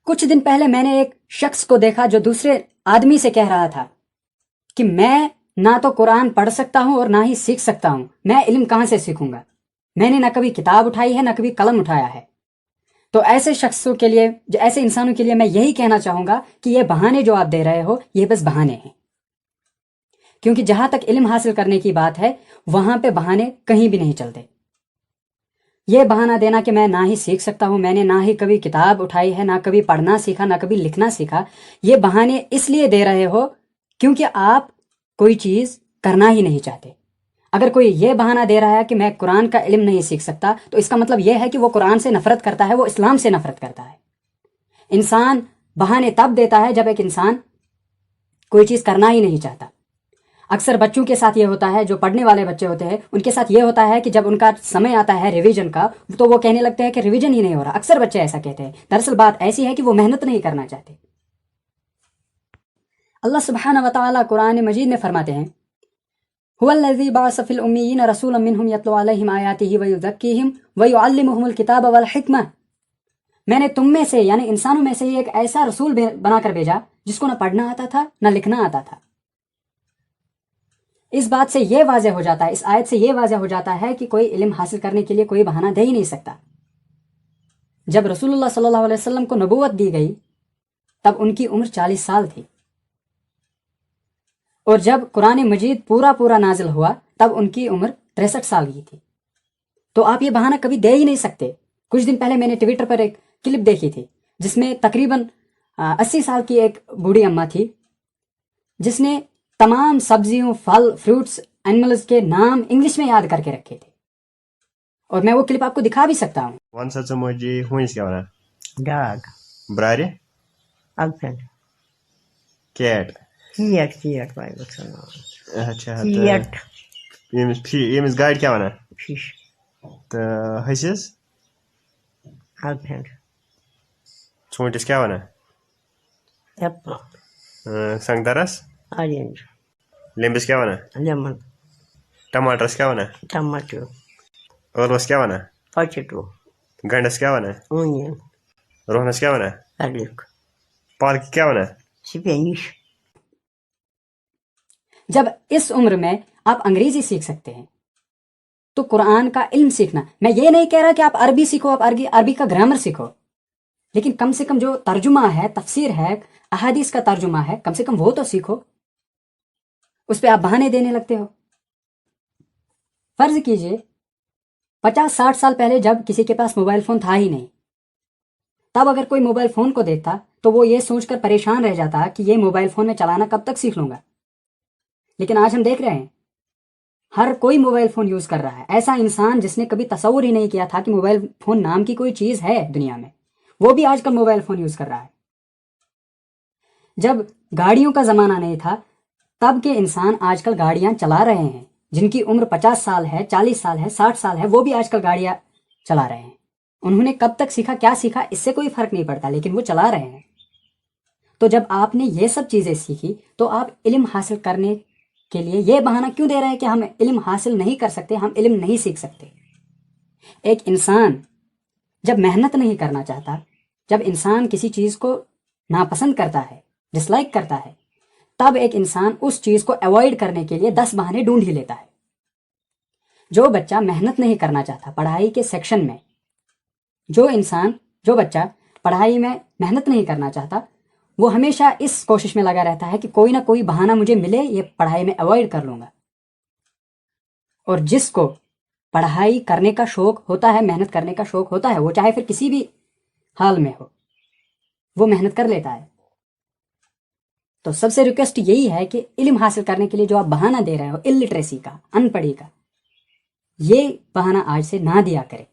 کچھ دن پہلے میں نے ایک شخص کو دیکھا جو دوسرے آدمی سے کہہ رہا تھا کہ میں نہ تو قرآن پڑھ سکتا ہوں اور نہ ہی سیکھ سکتا ہوں، میں علم کہاں سے سیکھوں گا، میں نے نہ کبھی کتاب اٹھائی ہے نہ کبھی قلم اٹھایا ہے۔ تو ایسے شخصوں کے لیے، ایسے انسانوں کے لیے میں یہی کہنا چاہوں گا کہ یہ بہانے جو آپ دے رہے ہو یہ بس بہانے ہیں، کیونکہ جہاں تک علم حاصل کرنے کی بات ہے وہاں پہ بہانے کہیں بھی نہیں چلتے۔ یہ بہانہ دینا کہ میں نہ ہی سیکھ سکتا ہوں، میں نے نہ ہی کبھی کتاب اٹھائی ہے، نہ کبھی پڑھنا سیکھا، نہ کبھی لکھنا سیکھا، یہ بہانے اس لیے دے رہے ہو کیونکہ آپ کوئی چیز کرنا ہی نہیں چاہتے۔ اگر کوئی یہ بہانہ دے رہا ہے کہ میں قرآن کا علم نہیں سیکھ سکتا تو اس کا مطلب یہ ہے کہ وہ قرآن سے نفرت کرتا ہے، وہ اسلام سے نفرت کرتا ہے۔ انسان بہانے تب دیتا ہے جب ایک انسان کوئی چیز کرنا ہی نہیں چاہتا۔ اکثر بچوں کے ساتھ یہ ہوتا ہے، جو پڑھنے والے بچے ہوتے ہیں ان کے ساتھ یہ ہوتا ہے کہ جب ان کا سمے آتا ہے ریویژن کا تو وہ کہنے لگتے ہیں کہ ریویژن ہی نہیں ہو رہا۔ اکثر بچے ایسا کہتے ہیں، دراصل بات ایسی ہے کہ وہ محنت نہیں کرنا چاہتے۔ اللہ سبحانہ وتعالی قرآن مجید میں فرماتے ہیں هو الذی بعث فی الامیین رسولا منہم یتلو علیہم آیاتہ ویزکیہم ویعلمہم الکتاب والحکمہ، میں نے تم میں سے یعنی انسانوں میں سے ہی ایک ایسا رسول بنا کر بھیجا جس کو نہ پڑھنا آتا تھا نہ لکھنا آتا تھا۔ اس بات سے یہ واضح ہو جاتا ہے، اس آیت سے یہ واضح ہو جاتا ہے کہ کوئی علم حاصل کرنے کے لیے کوئی بہانہ دے ہی نہیں سکتا۔ جب رسول اللہ صلی اللہ علیہ وسلم کو نبوت دی گئی تب ان کی عمر 40 سال تھی، اور جب قرآن مجید پورا نازل ہوا تب ان کی عمر 63 سال کی تھی۔ تو آپ یہ بہانہ کبھی دے ہی نہیں سکتے۔ کچھ دن پہلے میں نے ٹویٹر پر ایک کلپ دیکھی تھی جس میں تقریباً 80 سال کی ایک بوڑھی اماں تھی جس نے تمام سبزیوں، پھل، فروٹس، اینیملز کے نام انگلش میں یاد کر کے رکھے تھے، اور میں وہ کلپ آپ کو دکھا بھی سکتا ہوں۔ ون سا مجھے ہوئنس کیا ونان ڈاگ برارِ ایلیفینٹ کیٹ چیٹ بھائی اچھا چیٹ ییٚمِس گاڑِ کیٛاہ ونان فش تہٕ ۂسِس ایلیفینٹ ژوٗنٛٹھِس کیٛاہ ونان ایپل سنگترس آرینج لیٚمبِس کیٛاہ ونان لیمن ٹماٹرس کیٛاہ ونان ٹماٹو ٲلوس کیٛاہ ونان پوٹیٹو گنڈس کیٛاہ ونان اونین رۄہنس کیٛاہ ونان گارلک پالکہِ کیٛاہ ونان سپینش۔ جب اس عمر میں آپ انگریزی سیکھ سکتے ہیں تو قرآن کا علم سیکھنا، میں یہ نہیں کہہ رہا کہ آپ عربی سیکھو، آپ عربی کا گرامر سیکھو، لیکن کم سے کم جو ترجمہ ہے، تفسیر ہے، احادیث کا ترجمہ ہے، کم سے کم وہ تو سیکھو۔ اس پہ آپ بہانے دینے لگتے ہو۔ فرض کیجئے 50-60 سال پہلے جب کسی کے پاس موبائل فون تھا ہی نہیں، تب اگر کوئی موبائل فون کو دیکھتا تو وہ یہ سوچ کر پریشان رہ جاتا کہ یہ موبائل فون میں چلانا کب تک سیکھ لوں گا۔ لیکن آج ہم دیکھ رہے ہیں ہر کوئی موبائل فون یوز کر رہا ہے۔ ایسا انسان جس نے کبھی تصور ہی نہیں کیا تھا کہ موبائل فون نام کی کوئی چیز ہے دنیا میں، وہ بھی آج کل موبائل فون یوز کر رہا ہے۔ جب گاڑیوں کا زمانہ نہیں تھا تب کے انسان آج کل گاڑیاں چلا رہے ہیں، جن کی عمر 50 سال ہے، 40 سال ہے، 60 سال ہے، وہ بھی آج کل گاڑیاں چلا رہے ہیں۔ انہوں نے کب تک سیکھا، کیا سیکھا، اس سے کوئی فرق نہیں پڑتا، لیکن وہ چلا رہے ہیں۔ تو جب آپ نے یہ سب چیزیں سیکھی تو آپ علم حاصل کرنے کے لیے یہ بہانہ کیوں دے رہے ہیں کہ ہم علم حاصل نہیں کر سکتے، ہم علم نہیں سیکھ سکتے؟ ایک انسان جب محنت نہیں کرنا چاہتا، جب انسان کسی چیز کو ناپسند کرتا ہے، ڈس لائک کرتا ہے، تب ایک انسان اس چیز کو ایوائڈ کرنے کے لیے 10 بہانے ڈھونڈ ہی لیتا ہے۔ جو بچہ محنت نہیں کرنا چاہتا پڑھائی کے سیکشن میں، جو بچہ پڑھائی میں محنت نہیں کرنا چاہتا، وہ ہمیشہ اس کوشش میں لگا رہتا ہے کہ کوئی نہ کوئی بہانہ مجھے ملے، یہ پڑھائی میں ایوائڈ کر لوں گا۔ اور جس کو پڑھائی کرنے کا شوق ہوتا ہے، محنت کرنے کا شوق ہوتا ہے، وہ چاہے پھر کسی بھی حال میں ہو، وہ محنت کر لیتا ہے۔ تو سب سے ریکویسٹ یہی ہے کہ علم حاصل کرنے کے لیے جو آپ بہانہ دے رہے ہو، الٹریسی کا، ان پڑھی کا، یہ بہانہ آج سے نہ دیا کرے۔